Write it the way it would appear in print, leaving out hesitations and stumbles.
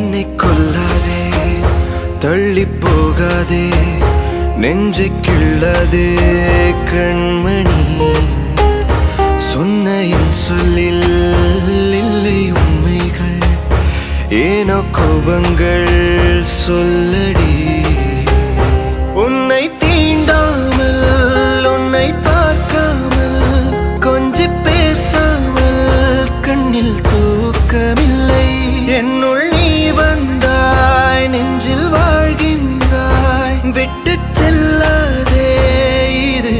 என்னை கொல்லாதே, தள்ளி போகாதே, நெஞ்சை கிள்ளாதே கண்மணி. சொன்ன என் சொல்லில் இல்லை உண்மைகள், ஏனோ கோபங்கள் சொல்லடி. உன்னை தீண்டாமல், உன்னை பார்க்காமல், கொஞ்சி பேசாமல் கண்ணில் தூக்கமில்லை. என்னுள் நீ வந்தாய், நெஞ்சில் வாழ்கின்றாய், விட்டு செல்லாதே இது